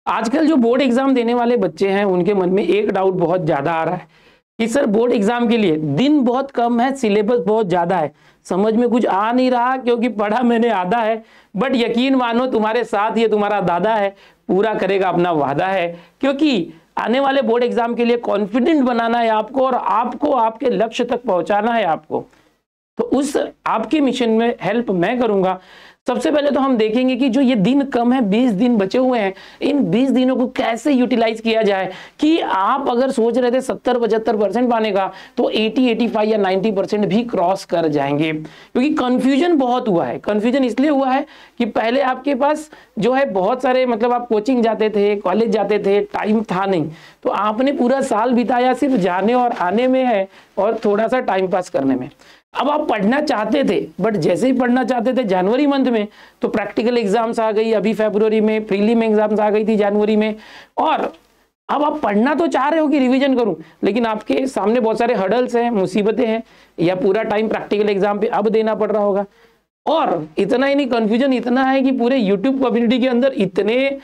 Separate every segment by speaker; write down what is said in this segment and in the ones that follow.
Speaker 1: आजकल जो board exam देने वाले बच्चे हैं उनके मन में एक डाउट बहुत ज्यादा आ रहा है कि सर बोर्ड एग्जाम के लिए दिन बहुत कम है, सिलेबस बहुत ज्यादा है, समझ में कुछ आ नहीं रहा क्योंकि पढ़ा मैंने आधा है, बट यकीन मानो तुम्हारे साथ ये तुम्हारा दादा है, पूरा करेगा अपना वादा है, क्योंकि आने वाले बोर्ड एग्जाम के लिए कॉन्फिडेंट बनाना है आपको और आपको आपके लक्ष्य तक पहुंचाना है आपको। तो उस आपके मिशन में हेल्प मैं करूंगा। सबसे पहले तो हम देखेंगे कि जो ये दिन कम है, 20 दिन बचे हुए हैं, इन 20 दिनों को कैसे यूटिलाइज किया जाए कि आप अगर सोच रहे थे 70-75% पाने का तो 80, 85 या 90% भी क्रॉस कर जाएंगे। क्योंकि कंफ्यूजन बहुत हुआ है। कंफ्यूजन इसलिए हुआ है कि पहले आपके पास जो है बहुत सारे मतलब आप कोचिंग जाते थे, कॉलेज जाते थे, टाइम था नहीं, तो आपने पूरा साल बिताया सिर्फ जाने और आने में है और थोड़ा सा टाइम पास करने में। अब आप पढ़ना चाहते थे, बट जैसे ही पढ़ना चाहते थे जनवरी मंथ में तो प्रैक्टिकल एग्जाम्स आ गई, अभी फरवरी में प्रीलिम एग्जाम्स आ गई थी जनवरी में, और अब आप पढ़ना तो चाह रहे हो कि रिवीजन करूं, लेकिन आपके सामने बहुत सारे हर्डल्स हैं, मुसीबतें हैं, या पूरा टाइम प्रैक्टिकल एग्जाम पे अब देना पड़ रहा होगा। और इतना ही नहीं, कंफ्यूजन इतना है कि पूरे यूट्यूब कम्युनिटी के अंदर इतने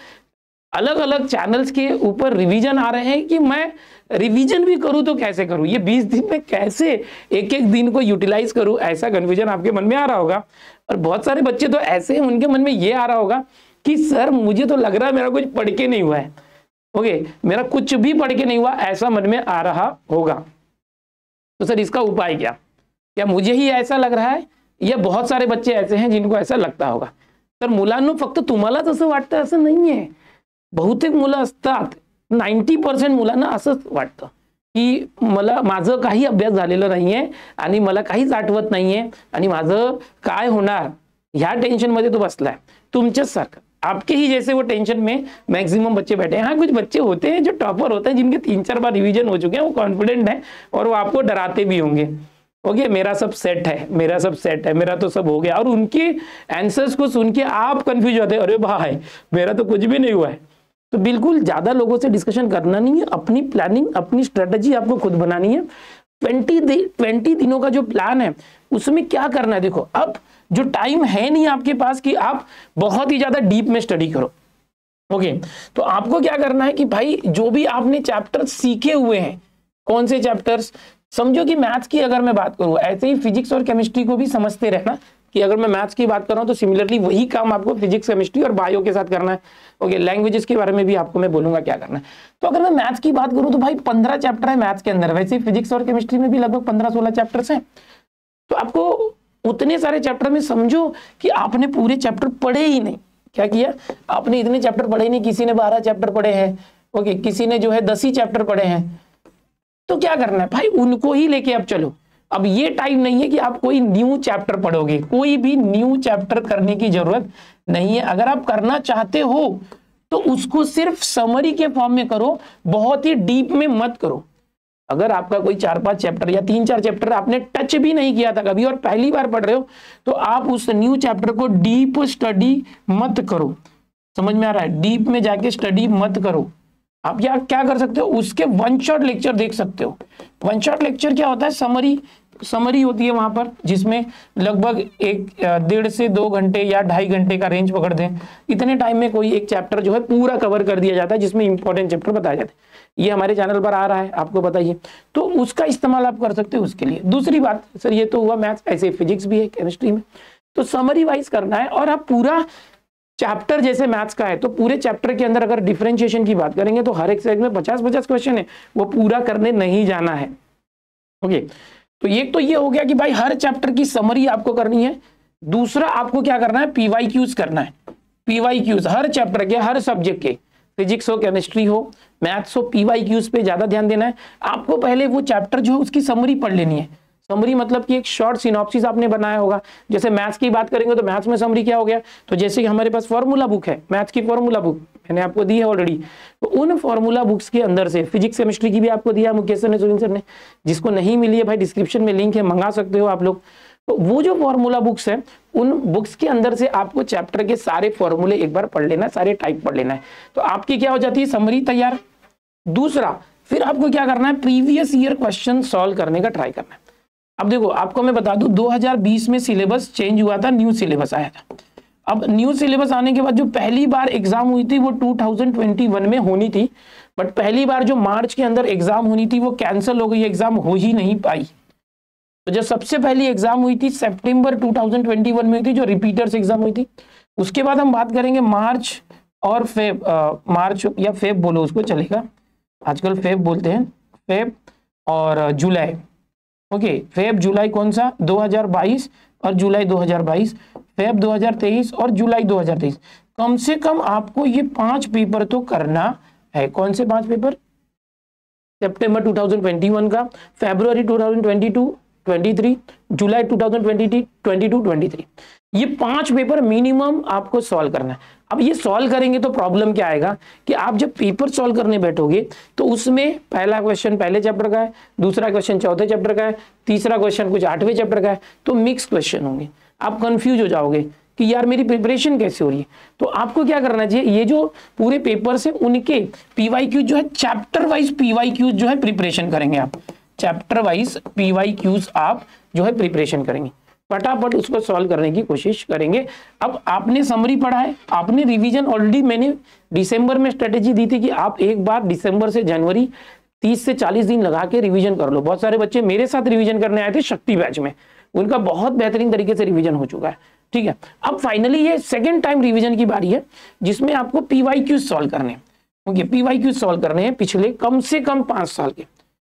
Speaker 1: अलग अलग चैनल्स के ऊपर रिवीजन आ रहे हैं कि मैं रिवीजन भी करूं तो कैसे करूं, ये 20 दिन में कैसे एक एक दिन को यूटिलाइज करूं, ऐसा कन्फ्यूजन आपके मन में आ रहा होगा। और बहुत सारे बच्चे तो ऐसे हैं, उनके मन में ये आ रहा होगा कि सर मुझे तो लग रहा है मेरा कुछ पढ़ के नहीं हुआ है, ओके, मेरा कुछ भी पढ़ के नहीं हुआ, ऐसा मन में आ रहा होगा। तो सर इसका उपाय क्या मुझे ही ऐसा लग रहा है या बहुत सारे बच्चे ऐसे हैं जिनको ऐसा लगता होगा? तर मुलांनो फक्त तुम्हालाच असं वाटतं असं नाहीये, बहुतेक मुलं असतात, 90% मुलांना असंच वाटतं की मला माझं काही अभ्यास झालेला नाहीये आणि मला काहीच आठवत नाहीये आणि माझं काय होणार ह्या टेंशन मध्ये तो बसलाय। तुमच्याच सारखं आपके ही जैसे वो टेंशन में मैक्सिमम बच्चे बैठे हैं। हाँ, कुछ बच्चे होते हैं जो टॉपर होते हैं, जिनके 3-4 बार रिवीजन हो चुके हैं, वो कॉन्फिडेंट है और वो आपको डराते भी होंगे, ओके मेरा सब सेट है, मेरा सब सेट है, मेरा तो सब हो गया, और उनके आंसर्स को सुन के आप कंफ्यूज होते हैं, अरे भाई मेरा तो कुछ भी नहीं हुआ है। तो बिल्कुल ज्यादा लोगों से डिस्कशन करना नहीं है, अपनी प्लानिंग, अपनी स्ट्रेटजी आपको खुद बनानी है। 20 दिनों का जो प्लान है उसमें क्या करना है, देखो अब जो टाइम है नहीं आपके पास कि आप बहुत ही ज्यादा डीप में स्टडी करो, ओके, तो आपको क्या करना है कि भाई जो भी आपने चैप्टर सीखे हुए हैं, कौन से चैप्टर्स, समझो कि मैथ्स की अगर मैं बात करूं, ऐसे ही फिजिक्स और केमिस्ट्री को भी समझते रहना कि अगर मैं मैथ्स की बात कर रहा हूं तो सिमिलरली वही काम आपको फिजिक्स, केमिस्ट्री और बायो के साथ करना है, ओके। लैंग्वेजेस के बारे में भी आपको मैं बोलूंगा क्या करना है। तो अगर मैं मैथ्स की बात करूं तो भाई 15 चैप्टर है मैथ्स के अंदर, वैसे फिजिक्स और केमिस्ट्री में भी लगभग 15-16 चैप्टर्स हैं। तो आपको उतने सारे चैप्टर में समझो कि आपने पूरे चैप्टर पढ़े ही नहीं। क्या किया आपने? इतने चैप्टर पढ़े ही नहीं, किसी ने 12 चैप्टर पढ़े हैं, ओके, किसी ने जो है 10 ही चैप्टर पढ़े हैं। तो क्या करना है भाई, उनको ही लेके अब चलो। अब ये टाइम नहीं है कि आप कोई न्यू चैप्टर पढ़ोगे, कोई भी न्यू चैप्टर करने की जरूरत नहीं है। अगर आप करना चाहते हो तो उसको सिर्फ समरी के फॉर्म में करो, बहुत ही डीप में मत करो। अगर आपका कोई 4-5 चैप्टर या 3-4 चैप्टर आपने टच भी नहीं किया था कभी और पहली बार पढ़ रहे हो, तो आप उस न्यू चैप्टर को डीप स्टडी मत करो। समझ में आ रहा है? डीप में जाके स्टडी मत करो। आप क्या कर सकते हो, उसके वन शॉट लेक्चर देख सकते हो। वन शॉट लेक्चर क्या होता है? समरी होती है वहां पर, जिसमें लगभग 1.5 से 2 घंटे या 2.5 घंटे का रेंज पकड़ दें, इतने टाइम में कोई एक चैप्टर जो है पूरा कवर कर दिया जाता है, जिसमें इंपॉर्टेंट चैप्टर बताए जाते हैं। ये हमारे चैनल पर आ रहा है, आपको बताइए, तो उसका इस्तेमाल आप कर सकते हो उसके लिए। दूसरी बात, सर ये तो हुआ मैथ्स, ऐसे फिजिक्स भी है केमिस्ट्री में, तो समरी वाइज करना है। और आप पूरा चैप्टर, जैसे मैथ्स का है तो पूरे चैप्टर के अंदर अगर डिफरेंशिएशन की बात करेंगे तो हर एक साइड में 50-50 क्वेश्चन है, वो पूरा करने नहीं जाना है, ओके। तो एक तो ये हो गया कि भाई हर चैप्टर की समरी आपको करनी है। दूसरा आपको क्या करना है, पीवाईक्यूज करना है। पीवाईक्यूज हर चैप्टर के, हर सब्जेक्ट के, फिजिक्स हो, केमिस्ट्री हो, मैथ्स हो, पीवाईक्यूज पे ज्यादा ध्यान देना है। आपको पहले वो चैप्टर जो है उसकी समरी पढ़ लेनी है। समरी मतलब कि एक शॉर्ट सिनॉप्सिस आपने बनाया होगा। जैसे मैथ्स की बात करेंगे तो मैथ्स में समरी क्या हो गया, तो जैसे कि हमारे पास फॉर्मूला बुक है, मैथ्स की फॉर्मूला बुक मैंने आपको दी है ऑलरेडी, तो उन फॉर्मूला बुक्स के अंदर से फिजिक्स केमिस्ट्री की भी आपको दिया मुकेश सर ने, सुनील सर ने। जिसको नहीं मिली है भाई, डिस्क्रिप्शन में लिंक है, मंगा सकते हो आप लोग। तो वो जो फॉर्मूला बुक्स है, उन बुक्स के अंदर से आपको चैप्टर के सारे फॉर्मूले एक बार पढ़ लेना है, सारे टाइप पढ़ लेना है, तो आपकी क्या हो जाती है, समरी तैयार। दूसरा फिर आपको क्या करना है, प्रीवियस ईयर क्वेश्चन सॉल्व करने का ट्राई करना है। अब देखो आपको मैं बता दूं, 2020 में सिलेबस चेंज हुआ था, न्यू सिलेबस आया था। अब न्यू सिलेबस आने के बाद जो पहली बार एग्जाम हुई थी वो 2021 में होनी थी, बट पहली बार जो मार्च के अंदर एग्जाम होनी थी वो कैंसिल हो गई, एग्जाम हो ही नहीं पाई। तो जो सबसे पहली एग्जाम हुई थी सितंबर 2021 में हुई थी, जो रिपीटर्स एग्जाम हुई थी। उसके बाद हम बात करेंगे मार्च और फेब, मार्च या फेब बोलो उसको चलेगा, आजकल फेब बोलते हैं, फेब और जुलाई। ओके, फेब जुलाई कौन सा 2022 और जुलाई 2022, फेब 2023 और जुलाई 2023। कम से कम आपको ये 5 पेपर तो करना है। कौन से 5 पेपर? सितंबर 2021 का, फरवरी 2022 23, जुलाई 2022 23, ये 5 पेपर मिनिमम आपको सॉल्व करना है। अब ये सॉल्व करेंगे तो प्रॉब्लम क्या आएगा कि आप जब पेपर सॉल्व करने बैठोगे तो उसमें पहला क्वेश्चन पहले चैप्टर का है, दूसरा क्वेश्चन चौथे चैप्टर का है, तीसरा क्वेश्चन कुछ 8वें चैप्टर का है, तो मिक्स क्वेश्चन होंगे, आप कंफ्यूज हो जाओगे कि यार मेरी प्रिपरेशन कैसे हो रही है। तो आपको क्या करना चाहिए, ये जो पूरे पेपर्स हैं उनके पीवाईक्यू जो है चैप्टर वाइज पीवाईक्यू जो है प्रिपरेशन करेंगे आप, चैप्टर वाइज पीवाईक्यूज आप जो है प्रिपरेशन करेंगे, फटाफट उसको सॉल्व करने की कोशिश करेंगे। अब आपने समरी पढ़ा है, आपने रिवीजन ऑलरेडी, मैंने दिसंबर में स्ट्रेटेजी दी थी कि आप एक बार दिसंबर से जनवरी 30 से 40 दिन लगा के रिवीजन कर लो। बहुत सारे बच्चे मेरे साथ रिवीजन करने आए थे शक्ति बैच में, उनका बहुत बेहतरीन तरीके से रिवीजन हो चुका है। ठीक है, अब फाइनली ये सेकेंड टाइम रिवीजन की बारी है जिसमें आपको पीवाईक्यू सॉल्व करने हैं। ओके, पीवाईक्यू सॉल्व करने हैं पिछले कम से कम 5 साल के,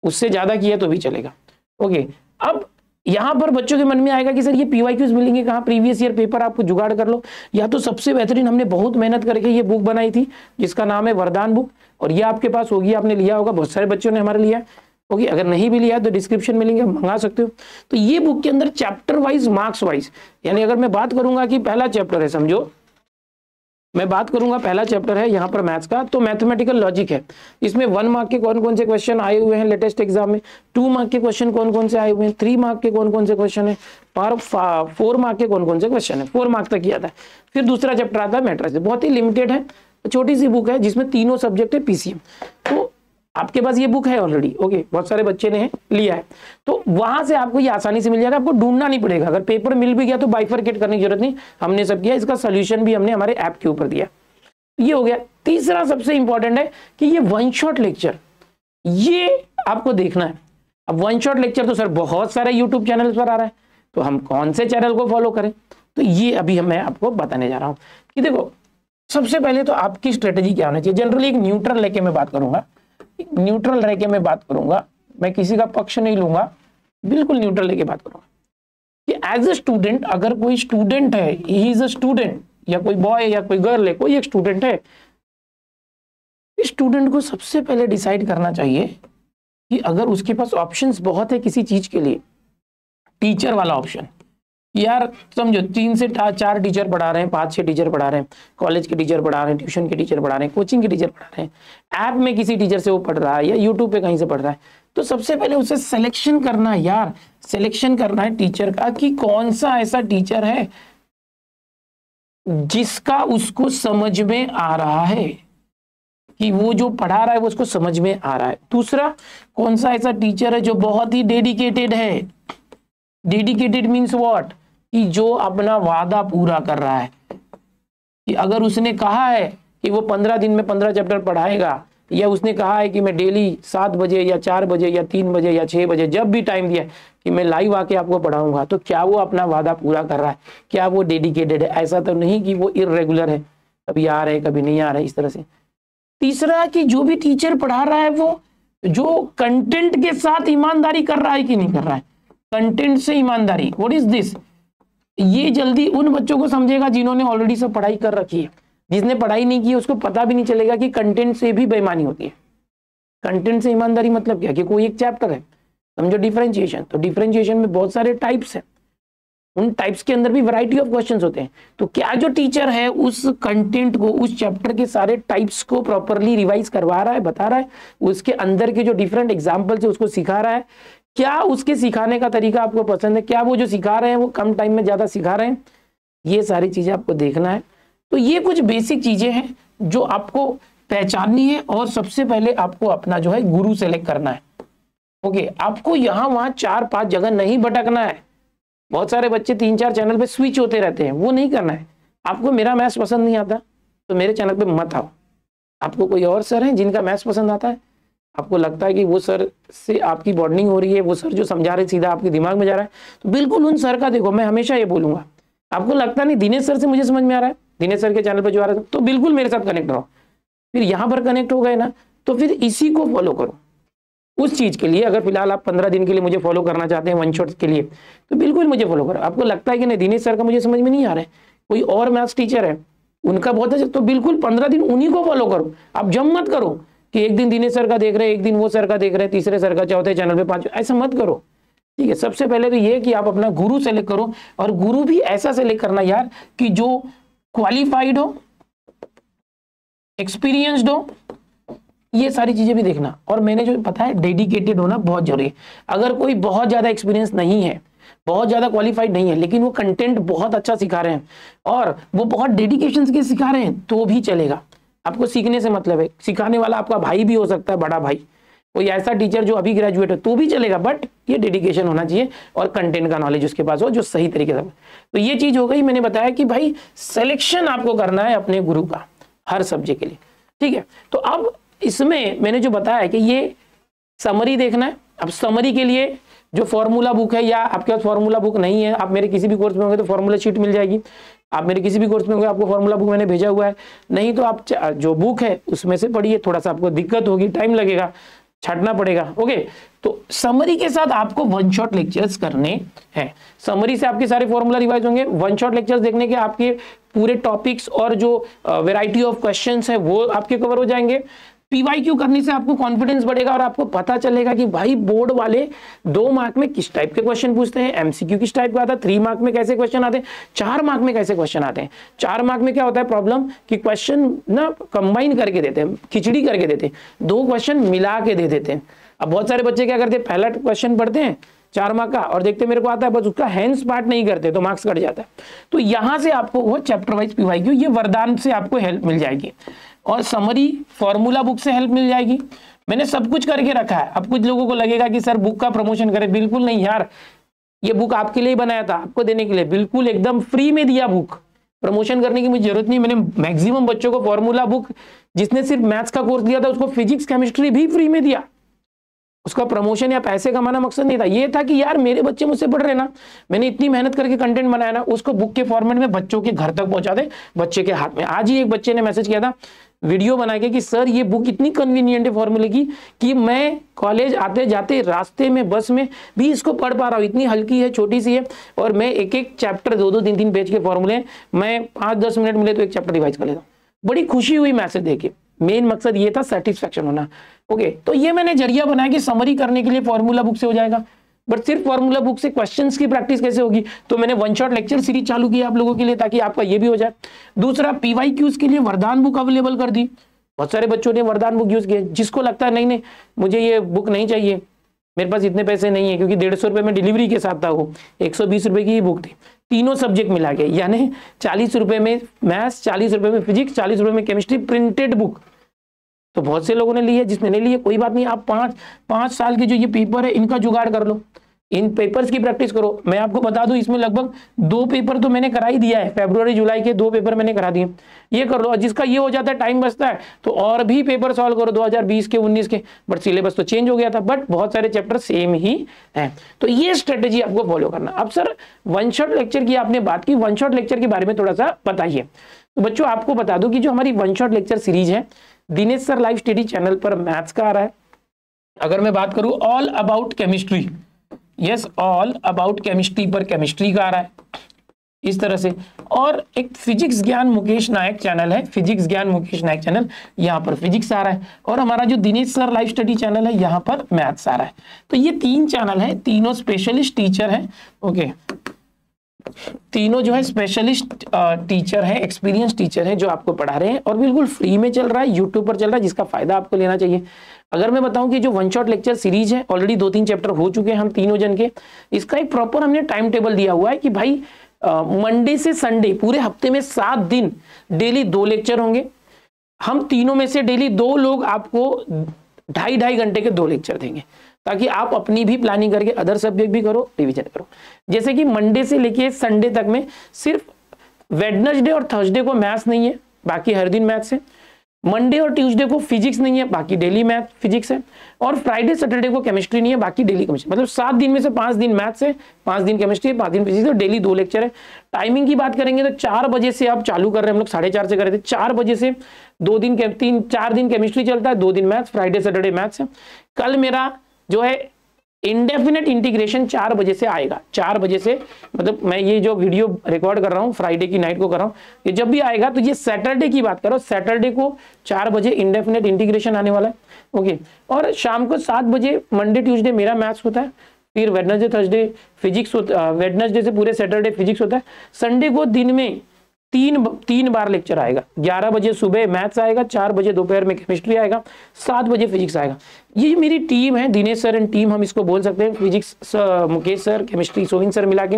Speaker 1: उससे ज्यादा किया तो भी चलेगा। ओके, अब यहां पर बच्चों के मन में आएगा कि सर ये पीवाईक्यूज मिलेंगे कहां, प्रीवियस ईयर पेपर आपको जुगाड़ कर लो। या तो सबसे बेहतरीन, हमने बहुत मेहनत करके ये बुक बनाई थी जिसका नाम है वरदान बुक, और ये आपके पास होगी, आपने लिया होगा, बहुत सारे बच्चों ने हमारे लिया है। ओके, अगर नहीं भी लिया तो डिस्क्रिप्शन में लिंक है, मंगा सकते हो। तो ये बुक के अंदर चैप्टर वाइज मार्क्स वाइज, यानी अगर मैं बात करूंगा कि पहला चैप्टर है, समझो मैं बात करूंगा पहला चैप्टर है यहाँ पर मैथ्स का, तो मैथमेटिकल लॉजिक है। इसमें 1 मार्क के कौन कौन से क्वेश्चन आए हुए हैं लेटेस्ट एग्जाम में, 2 मार्क के क्वेश्चन कौन कौन से आए हुए हैं, 3 मार्क के कौन कौन से क्वेश्चन है, और 4 मार्क के कौन कौन से क्वेश्चन है, 4 मार्क तक ही आता है। फिर दूसरा चैप्टर आता है मैट्रिक्स, बहुत ही लिमिटेड है, छोटी सी बुक है जिसमें तीनों सब्जेक्ट है पीसीएम। तो आपके पास ये बुक है ऑलरेडी, ओके, बहुत सारे बच्चे ने लिया है, तो वहां से आपको ये आसानी से मिल जाएगा, आपको ढूंढना नहीं पड़ेगा। अगर पेपर मिल भी गया तो बाइफरकेट करने की जरूरत नहीं, हमने सब किया, इसका सोल्यूशन भी हमने हमारे ऐप के ऊपर दिया। ये हो गया। तीसरा सबसे इंपॉर्टेंट है कि ये 1 शॉट लेक्चर, ये आपको देखना है। अब 1 शॉट लेक्चर तो सर बहुत सारे यूट्यूब चैनल पर आ रहा है, तो हम कौन से चैनल को फॉलो करें, तो ये अभी मैं आपको बताने जा रहा हूं कि देखो सबसे पहले तो आपकी स्ट्रेटेजी क्या होनी चाहिए। जनरली एक न्यूट्रल लेके मैं बात करूंगा, न्यूट्रल रह के मैं बात करूंगा, मैं किसी का पक्ष नहीं लूंगा, बिल्कुल न्यूट्रल लेके बात करूंगा कि एज ए स्टूडेंट, अगर कोई स्टूडेंट है, ही इज अ स्टूडेंट, या कोई बॉय या कोई गर्ल है, कोई एक स्टूडेंट है, इस स्टूडेंट को सबसे पहले डिसाइड करना चाहिए कि अगर उसके पास ऑप्शंस बहुत है किसी चीज के लिए, टीचर वाला ऑप्शन, यार समझो 3 से 4 टीचर पढ़ा रहे हैं, 5-6 टीचर पढ़ा रहे हैं, कॉलेज के टीचर पढ़ा रहे हैं, ट्यूशन के टीचर पढ़ा रहे हैं, कोचिंग के टीचर पढ़ा रहे हैं, ऐप में किसी टीचर से वो पढ़ रहा है या यूट्यूब पे कहीं से पढ़ रहा है, तो सबसे पहले उसे सिलेक्शन करना है यार, सिलेक्शन करना है टीचर का कि कौन सा ऐसा टीचर है जिसका उसको समझ में आ रहा है, कि वो जो पढ़ा रहा है वो उसको समझ में आ रहा है। दूसरा, कौन सा ऐसा टीचर है जो बहुत ही डेडिकेटेड है। डेडिकेटेड मीन्स व्हाट, कि जो अपना वादा पूरा कर रहा है, कि अगर उसने कहा है कि वो 15 दिन में 15 चैप्टर पढ़ाएगा, या उसने कहा है कि मैं डेली 7 बजे या 4 बजे या 3 बजे या 6 बजे जब भी टाइम दिया कि मैं लाइव आके आपको पढ़ाऊंगा, तो क्या वो अपना वादा पूरा कर रहा है, क्या वो डेडिकेटेड है। ऐसा तो नहीं कि वो इर्रेगुलर है, कभी आ रहे कभी नहीं आ रहे, इस तरह से। तीसरा, कि जो भी टीचर पढ़ा रहा है वो जो कंटेंट के साथ ईमानदारी कर रहा है कि नहीं कर रहा है, कंटेंट से ईमानदारी, व्हाट इज दिस, ये जल्दी उन बच्चों को समझेगा जिन्होंने ऑलरेडी सब पढ़ाई कर रखी है। जिसने पढ़ाई नहीं की उसको पता भी नहीं चलेगा कि कंटेंट से भी बेईमानी होती है। कंटेंट से ईमानदारी मतलब क्या, कि कोई एक चैप्टर है, समझो डिफरेंशिएशन, तो डिफरेंशिएशन में बहुत सारे टाइप्स हैं, उन टाइप्स के अंदर भी वैरायटी ऑफ क्वेश्चंस होते हैं। तो क्या जो टीचर है उस कंटेंट को, उस चैप्टर के सारे टाइप्स को प्रॉपरली रिवाइज करवा रहा है, बता रहा है, उसके अंदर के जो डिफरेंट एग्जाम्पल्स है उसको सिखा रहा है, क्या उसके सिखाने का तरीका आपको पसंद है, क्या वो जो सिखा रहे हैं वो कम टाइम में ज्यादा सिखा रहे हैं, ये सारी चीजें आपको देखना है। तो ये कुछ बेसिक चीजें हैं जो आपको पहचाननी है, और सबसे पहले आपको अपना जो है गुरु सेलेक्ट करना है। ओके, आपको यहाँ वहां 4-5 जगह नहीं भटकना है। बहुत सारे बच्चे 3-4 चैनल पे स्विच होते रहते हैं, वो नहीं करना है। आपको मेरा मैथ्स पसंद नहीं आता तो मेरे चैनल पे मत आओ। आपको कोई और सर है जिनका मैथ्स पसंद आता है, आपको लगता है कि वो सर से आपकी बॉन्डिंग हो रही है, वो सर जो समझा रहे सीधा आपके दिमाग में जा रहा है, तो बिल्कुल उन सर का देखो। मैं हमेशा ये बोलूंगा, आपको लगता नहीं दिनेश सर से मुझे समझ में आ रहा है, दिनेश सर के चैनल पर जो आ रहा है, तो बिल्कुल मेरे साथ कनेक्ट रहो। फिर यहाँ पर कनेक्ट हो गए ना, तो फिर इसी को फॉलो करो। उस चीज के लिए अगर फिलहाल आप 15 दिन के लिए मुझे फॉलो करना चाहते हैं वन शॉट के लिए, तो बिल्कुल मुझे फॉलो करो। आपको लगता है कि नहीं दिनेश सर का मुझे समझ में नहीं आ रहा है, कोई और मैथ्स टीचर है उनका बहुत अच्छा, तो बिल्कुल 15 दिन उन्हीं को फॉलो करो। आप जम मत करो कि एक दिन दिनेश सर का देख रहे हैं, एक दिन वो सर का देख रहे हैं, तीसरे सर का, चौथे चैनल पे, पांचवें, ऐसा मत करो। ठीक है, सबसे पहले तो ये कि आप अपना गुरु सेलेक्ट करो, और गुरु भी ऐसा सेलेक्ट करना यार कि जो क्वालिफाइड हो, एक्सपीरियंस्ड हो, ये सारी चीजें भी देखना। और मैंने जो पता है डेडिकेटेड होना बहुत जरूरी है। अगर कोई बहुत ज्यादा एक्सपीरियंस नहीं है, बहुत ज्यादा क्वालिफाइड नहीं है, लेकिन वो कंटेंट बहुत अच्छा सिखा रहे हैं और वो बहुत डेडिकेशन के सिखा रहे हैं, तो भी चलेगा। आपको सीखने से मतलब है, सिखाने वाला आपका भाई भी हो सकता है, बड़ा भाई, कोई ऐसा टीचर जो अभी ग्रेजुएट है, तो भी चलेगा, बट ये डेडिकेशन होना चाहिए और कंटेंट का नॉलेज उसके पास हो जो सही तरीके से। तो ये चीज हो गई, मैंने बताया कि भाई सिलेक्शन आपको करना है अपने गुरु का हर सब्जेक्ट के लिए। ठीक है, तो अब इसमें मैंने जो बताया कि ये समरी देखना है। अब समरी के लिए जो फॉर्मूला बुक है, या आपके पास फॉर्मूला बुक नहीं है, आप मेरे किसी भी कोर्स में होंगे तो फॉर्मूला शीट मिल जाएगी। आप मेरे किसी भी कोर्स में होंगे, आपको फॉर्मूला बुक मैंने भेजा हुआ है, नहीं तो आप जो बुक है उसमें से पढ़िए। थोड़ा सा आपको दिक्कत होगी, टाइम लगेगा, छाटना पड़ेगा। ओके, तो समरी के साथ आपको वन शॉट लेक्चर्स करने हैं। समरी से आपके सारे फॉर्मूला रिवाइज होंगे। वन शॉट लेक्चर्स देखने के आपके पूरे टॉपिक्स और जो वैरायटी ऑफ क्वेश्चंस है वो आपके कवर हो जाएंगे। पीवाईक्यू करने से आपको कॉन्फिडेंस बढ़ेगा और आपको पता चलेगा कि भाई बोर्ड वाले 2 मार्क में किस टाइप के क्वेश्चन पूछते हैं, एमसीक्यू किस टाइप का आता है, 3 मार्क में कैसे क्वेश्चन आते हैं, 4 मार्क में कैसे क्वेश्चन आते हैं। 4 मार्क में क्या होता है प्रॉब्लम कि क्वेश्चन ना कंबाइन करके देते हैं, खिचड़ी करके देते हैं, 2 क्वेश्चन मिला के दे देते हैं। अब बहुत सारे बच्चे क्या करते हैं, पहला क्वेश्चन पढ़ते हैं 4 मार्क का और देखते मेरे को आता है, बस उसका हैंड्स पार्ट नहीं करते तो मार्क्स कट जाता है। तो यहां से आपको वो चैप्टर वाइज पीवाईक्यू, ये वरदान से आपको हेल्प मिल जाएगी। और समरी फॉर्मूला बुक से हेल्प मिल जाएगी। मैंने सब कुछ करके रखा है। अब कुछ लोगों को लगेगा कि सर बुक का प्रमोशन करें, बिल्कुल नहीं यार, ये बुक आपके लिए बनाया था, आपको देने के लिए, बिल्कुल एकदम फ्री में दिया बुक। प्रमोशन करने की मुझे जरूरत नहीं। मैंने मैक्सिमम बच्चों को फॉर्मूला बुक, जिसने सिर्फ मैथ्स का कोर्स दिया था उसको फिजिक्स केमिस्ट्री भी फ्री में दिया। उसका प्रमोशन या पैसे कमाना मकसद नहीं था, ये था कि यार मेरे बच्चे मुझसे पढ़ रहे ना, मैंने इतनी मेहनत करके कंटेंट बनाया ना, उसको बुक के फॉर्मेट में बच्चों के घर तक पहुंचा दे, बच्चे के हाथ में। आज ही एक बच्चे ने मैसेज किया था वीडियो बना के कि सर ये बुक इतनी कन्वीनियंट है फॉर्मूले की कि मैं कॉलेज आते जाते रास्ते में बस में भी इसको पढ़ पा रहा हूँ, इतनी हल्की है, छोटी सी है, और मैं एक एक चैप्टर 2-2 3-3 पेज के फॉर्मूले मैं 5-10 मिनट मिले तो एक चैप्टर रिवाइज कर लेता हूँ। बड़ी खुशी हुई मैसेज देके। मेन मकसद ये था सेटिस्फेक्शन होना। ओके, तो ये मैंने जरिया बनाया कि समरी करने के लिए फॉर्मूला बुक से हो जाएगा। बट सिर्फ फॉर्मूला बुक से क्वेश्चंस की प्रैक्टिस कैसे होगी, तो मैंने वन शॉट लेक्चर सीरीज चालू की आप लोगों के लिए, ताकि आपका ये भी हो जाए। दूसरा, पीवाईक्यूज के लिए वरदान बुक अवेलेबल कर दी। बहुत सारे बच्चों ने वरदान बुक यूज किया। जिसको लगता है नहीं नहीं मुझे ये बुक नहीं चाहिए, मेरे पास इतने पैसे नहीं है, क्योंकि 150 रुपए में डिलीवरी के साथ था, वो 120 रुपए की ही बुक थी, तीनों सब्जेक्ट मिला के, यानी 40 रुपए में मैथ्स, 40 रुपए में फिजिक्स, 40 रुपए में केमिस्ट्री, प्रिंटेड बुक। तो बहुत से लोगों ने ली है, जिसने नहीं ली है कोई बात नहीं, आप 5 साल के जो ये पेपर है इनका जुगाड़ कर लो, इन पेपर्स की प्रैक्टिस करो। मैं आपको बता दूं इसमें लगभग 2 पेपर तो मैंने करा ही दिया है, फरवरी जुलाई के 2 पेपर मैंने करा दिए, ये कर लो। और जिसका ये हो जाता है, टाइम बचता है, तो और भी पेपर सॉल्व करो 2020 के 19 के। बट सिलेबस तो चेंज हो गया था, बट बहुत सारे चैप्टर सेम ही हैं। तो ये स्ट्रेटेजी आपको फॉलो करना। अब सर वन शॉट लेक्चर की आपने बात की, वन शॉट लेक्चर के बारे में थोड़ा सा बताइए। तो बच्चों आपको बता दूं कि जो हमारी वन शॉट लेक्चर सीरीज है, Dinesh sir live study channel पर मैथ्स का आ रहा है। अगर मैं बात करूं all about chemistry, yes all about chemistry पर केमिस्ट्री का आ रहा है इस तरह से। और एक फिजिक्स ज्ञान मुकेश नायक चैनल है, फिजिक्स ज्ञान मुकेश नायक चैनल, यहाँ पर फिजिक्स आ रहा है। और हमारा जो Dinesh sir live study channel है, यहाँ पर मैथ्स आ रहा है। तो ये 3 चैनल है, तीनों स्पेशलिस्ट टीचर है। ओके, तीनों जो है स्पेशलिस्ट टीचर है, एक्सपीरियंस टीचर है, जो आपको पढ़ा रहे हैं, और बिल्कुल फ्री में चल रहा है, यूट्यूब पर चल रहा है, जिसका फायदा आपको लेना चाहिए। अगर मैं बताऊं कि जो वन शॉट लेक्चर सीरीज है, ऑलरेडी 2-3 चैप्टर हो चुके हैं हम तीनों जन के। इसका एक प्रॉपर हमने टाइम टेबल दिया हुआ है कि भाई मंडे से संडे पूरे हफ्ते में 7 दिन डेली 2 लेक्चर होंगे। हम तीनों में से डेली 2 लोग आपको 2.5 घंटे के 2 लेक्चर देंगे, ताकि आप अपनी भी प्लानिंग करके अदर सब्जेक्ट भी करो, रिवीजन करो। जैसे कि मंडे से लेके संडे तक में सिर्फ वेडनेसडे और थर्सडे को मैथ्स नहीं है, बाकी हर दिन मैथ्स है। मंडे और ट्यूसडे को फिजिक्स नहीं है, बाकी डेली मैथ फिजिक्स है। और फ्राइडे सैटरडे को केमिस्ट्री नहीं है, बाकी डेली केमिस्ट्री। मतलब 7 दिन में से 5 दिन मैथ्स है, 5 दिन केमिस्ट्री है, 5 दिन फिजिक्स है, डेली 2 लेक्चर है। टाइमिंग की बात करेंगे तो 4 बजे से आप चालू कर रहे हैं, हम लोग 4:30 से कर रहे थे। 4 बजे से 4 दिन केमिस्ट्री चलता है, 2 दिन मैथ्स, फ्राइडे सैटरडे मैथ्स है। कल मेरा जो है इंडेफिनेट इंटीग्रेशन 4 बजे से आएगा। 4 बजे से मतलब मैं ये जो वीडियो रिकॉर्ड कर रहा हूँ फ्राइडे की नाइट को कर रहा हूँ, ये जब भी आएगा तो ये सैटरडे की बात करो, सैटरडे को 4 बजे इंडेफिनेट इंटीग्रेशन आने वाला है। ओके, और शाम को 7 बजे मंडे ट्यूसडे मेरा मैथ्स होता है, फिर वेडनेसडे थर्सडे फिजिक्स होता है, वेडनेसडे से पूरे सैटरडे फिजिक्स होता है। संडे को दिन में 3 बार लेक्चर आएगा। 11 बजे सुबह मैथ्स आएगा, 4 बजे दोपहर में केमिस्ट्री आएगा, 7 बजे फिजिक्स आएगा। ये मेरी टीम है, दिनेश सर एंड टीम हम इसको बोल सकते हैं। Physics Mukesh sir, chemistry Sohin sir मिला के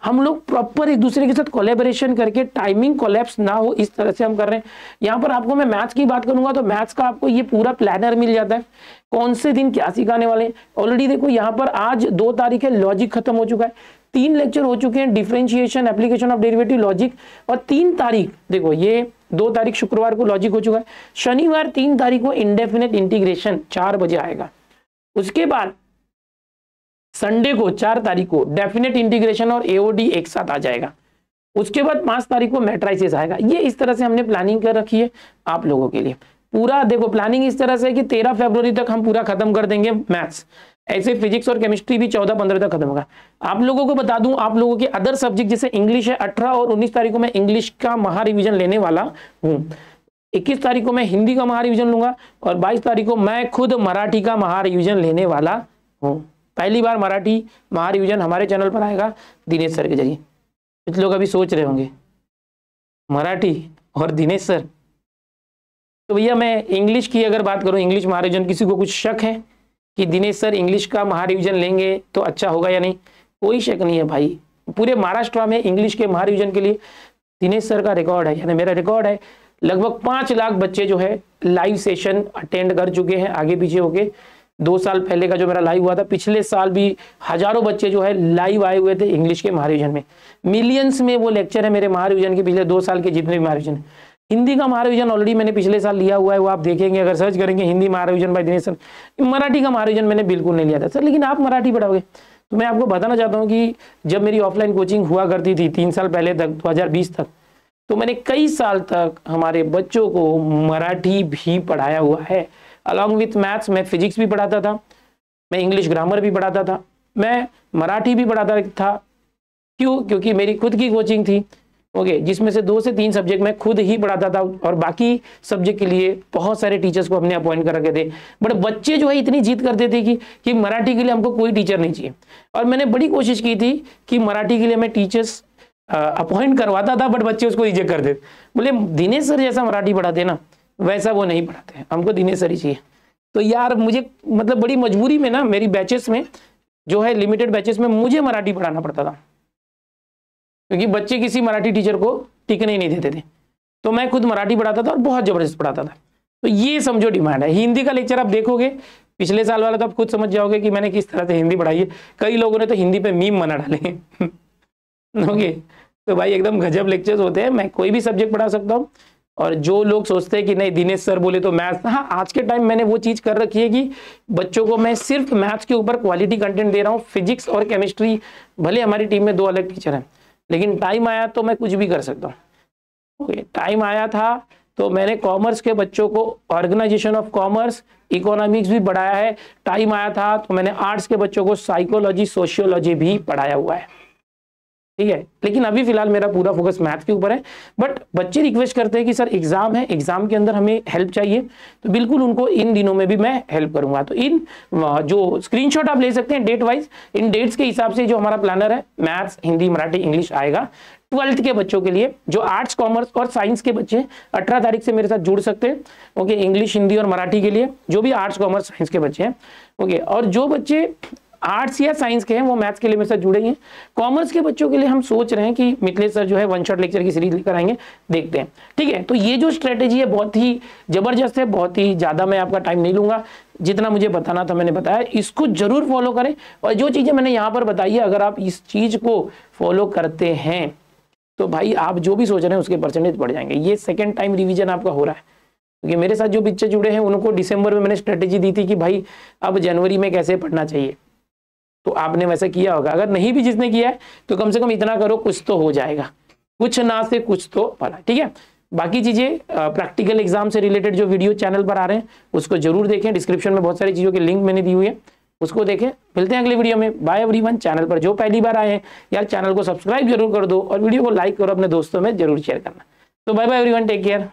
Speaker 1: हम लोग प्रॉपर एक दूसरे के साथ कोलैबोरेशन करके टाइमिंग कोलैप्स ना हो इस तरह से हम कर रहे हैं। यहाँ पर आपको मैं मैथ्स की बात करूंगा तो मैथ्स का आपको ये पूरा प्लानर मिल जाता है, कौन से दिन क्या सिखाने वाले हैं। ऑलरेडी देखो यहाँ पर आज 2 तारीख है, लॉजिक खत्म हो चुका है, 3 लेक्चर हो चुके हैं, differentiation, application of derivative, logic. और 3 तारीख देखो, ये 2 तारीख शुक्रवार को लॉजिक हो चुका है, शनिवार 3 तारीख को इंडेफिनेट इंटीग्रेशन 4 बजे आएगा। उसके बाद संडे को 4 तारीख को डेफिनेट इंटीग्रेशन और एओडी एक साथ आ जाएगा। उसके बाद 5 तारीख को मैट्राइसिस आएगा। ये इस तरह से हमने प्लानिंग कर रखी है आप लोगों के लिए। पूरा देखो प्लानिंग इस तरह से है कि 13 फरवरी तक हम पूरा खत्म कर देंगे मैथ्स। ऐसे फिजिक्स और केमिस्ट्री भी 14-15 तक खत्म होगा। आप लोगों को बता दूं, आप लोगों के अदर सब्जेक्ट जैसे इंग्लिश है, 18 और 19 तारीख को मैं इंग्लिश का महा रिवीजन लेने वाला हूं। 21 तारीख को मैं हिंदी का महा रिवीजन लूंगा और 22 तारीख को मैं खुद मराठी का महा रिवीजन लेने वाला हूं। पहली बार मराठी महा रिवीजन हमारे चैनल पर आएगा दिनेश सर के जरिए। कुछ लोग अभी सोच रहे होंगे मराठी और दिनेश सर, तो भैया मैं इंग्लिश की अगर बात करूं, इंग्लिश महा रिवीजन, किसी को कुछ शक है कि दिनेश सर इंग्लिश का महा रिवीजन लेंगे तो अच्छा होगा या नहीं? कोई शक नहीं है भाई। पूरे महाराष्ट्र में इंग्लिश के महा रिवीजन के लिए दिनेश सर का रिकॉर्ड है, यानी मेरा रिकॉर्ड है। लगभग 5 लाख बच्चे जो है लाइव सेशन अटेंड कर चुके हैं आगे पीछे होके। 2 साल पहले का जो मेरा लाइव हुआ था, पिछले साल भी हजारों बच्चे जो है लाइव आए हुए थे इंग्लिश के महा रिवीजन में। मिलियंस में वो लेक्चर है मेरे महा रिवीजन के, पिछले 2 साल के जितने भी महा रिवीजन। हिंदी का महा रिवीजन ऑलरेडी मैंने पिछले साल लिया हुआ है, वो आप देखेंगे अगर सर्च करेंगे हिंदी महा revision by Dinesh sir. Marathi का महा रिवीजन मैंने बिल्कुल नहीं लिया था सर, लेकिन आप मराठी पढ़ाओगे। तो मैं आपको बताना चाहता हूँ कि जब मेरी ऑफलाइन कोचिंग हुआ करती थी 3 साल पहले तक, 2020 तक, तो मैंने कई साल तक हमारे बच्चों को मराठी भी पढ़ाया हुआ है। अलॉन्ग विथ मैथ्स मैं फिजिक्स भी पढ़ाता था, मैं इंग्लिश ग्रामर भी पढ़ाता था, मैं मराठी भी पढ़ाता था। क्यों? क्योंकि मेरी खुद की कोचिंग थी, ओके, जिसमें से 2 से 3 सब्जेक्ट मैं खुद ही पढ़ाता था और बाकी सब्जेक्ट के लिए बहुत सारे टीचर्स को हमने अपॉइंट कर रखे थे। बट बच्चे जो है इतनी जिद करते थे कि मराठी के लिए हमको कोई टीचर नहीं चाहिए। और मैंने बड़ी कोशिश की थी कि मराठी के लिए मैं टीचर्स अपॉइंट करवाता था, बट बच्चे उसको रिजेक्ट कर देते। बोले दिनेश सर जैसा मराठी पढ़ाते ना वैसा वो नहीं पढ़ाते, हमको दिनेश सर ही चाहिए। तो यार मुझे मतलब बड़ी मजबूरी में ना, मेरी बैचेस में जो है लिमिटेड बैचेस में मुझे मराठी पढ़ाना पड़ता था, क्योंकि बच्चे किसी मराठी टीचर को टिकने ही नहीं देते थे। तो मैं खुद मराठी पढ़ाता था और बहुत जबरदस्त पढ़ाता था। तो ये समझो डिमांड है। हिंदी का लेक्चर आप देखोगे पिछले साल वाला तो आप खुद समझ जाओगे कि मैंने किस तरह से हिंदी पढ़ाई है। कई लोगों ने तो हिंदी पे मीम बना डाले ओके, तो भाई एकदम गजब लेक्चर्स होते हैं। मैं कोई भी सब्जेक्ट पढ़ा सकता हूँ। और जो लोग सोचते हैं कि नहीं दिनेश सर बोले तो मैथ्स, हाँ आज के टाइम मैंने वो चीज़ कर रखी है कि बच्चों को मैं सिर्फ मैथ्स के ऊपर क्वालिटी कंटेंट दे रहा हूँ। फिजिक्स और केमिस्ट्री भले हमारी टीम में 2 अलग टीचर हैं, लेकिन टाइम आया तो मैं कुछ भी कर सकता हूँ। ओके, टाइम आया था तो मैंने कॉमर्स के बच्चों को ऑर्गेनाइजेशन ऑफ कॉमर्स, इकोनॉमिक्स भी पढ़ाया है। टाइम आया था तो मैंने आर्ट्स के बच्चों को साइकोलॉजी, सोशियोलॉजी भी पढ़ाया हुआ है, ठीक है। लेकिन अभी फिलहाल मेरा पूरा फोकस मैथ के ऊपर है। बट बच्चे रिक्वेस्ट करते हैं कि सर एग्जाम है, एग्जाम के अंदर हमें हेल्प चाहिए, तो बिल्कुल उनको इन दिनों में भी मैं हेल्प करूंगा। तो इन जो स्क्रीनशॉट आप ले सकते हैं डेट वाइज, इन डेट्स के हिसाब से जो हमारा प्लानर है मैथ्स, हिंदी, मराठी, इंग्लिश आएगा 12th के बच्चों के लिए। जो आर्ट्स, कॉमर्स और साइंस के बच्चे 18 तारीख से मेरे साथ जुड़ सकते हैं, ओके। इंग्लिश, हिंदी और मराठी के लिए जो भी आर्ट्स, कॉमर्स, साइंस के बच्चे हैं, ओके। और जो बच्चे आर्ट्स या साइंस के हैं वो मैथ्स के लिए मेरे साथ जुड़े हैं। कॉमर्स के बच्चों के लिए हम सोच रहे हैं कि मिथिलेश सर जो है 1 शॉट लेक्चर की सीरीज लेकर आएंगे, देखते हैं, ठीक है। तो ये जो स्ट्रेटेजी है बहुत ही जबरदस्त है, बहुत ही ज्यादा मैं आपका टाइम नहीं लूंगा, जितना मुझे बताना था मैंने बताया। इसको जरूर फॉलो करें और जो चीजें मैंने यहाँ पर बताई है अगर आप इस चीज को फॉलो करते हैं तो भाई आप जो भी सोच रहे हैं उसके परसेंटेज बढ़ जाएंगे। ये सेकंड टाइम रिवीजन आपका हो रहा है, क्योंकि मेरे साथ जो बच्चे जुड़े हैं उनको दिसंबर में मैंने स्ट्रेटेजी दी थी कि भाई अब जनवरी में कैसे पढ़ना चाहिए, तो आपने वैसा किया होगा। अगर नहीं भी जिसने किया है तो कम से कम इतना करो, कुछ तो हो जाएगा, कुछ ना से कुछ तो पढ़ा, ठीक है। बाकी चीजें प्रैक्टिकल एग्जाम से रिलेटेड जो वीडियो चैनल पर आ रहे हैं उसको जरूर देखें, डिस्क्रिप्शन में बहुत सारी चीजों की लिंक मैंने दी हुई है, उसको देखें। मिलते हैं अगले वीडियो में, बाय एवरीवन। चैनल पर जो पहली बार आए हैं यार चैनल को सब्सक्राइब जरूर कर दो और वीडियो को लाइक करो, अपने दोस्तों में जरूर शेयर करना। तो bye bye everyone, take care.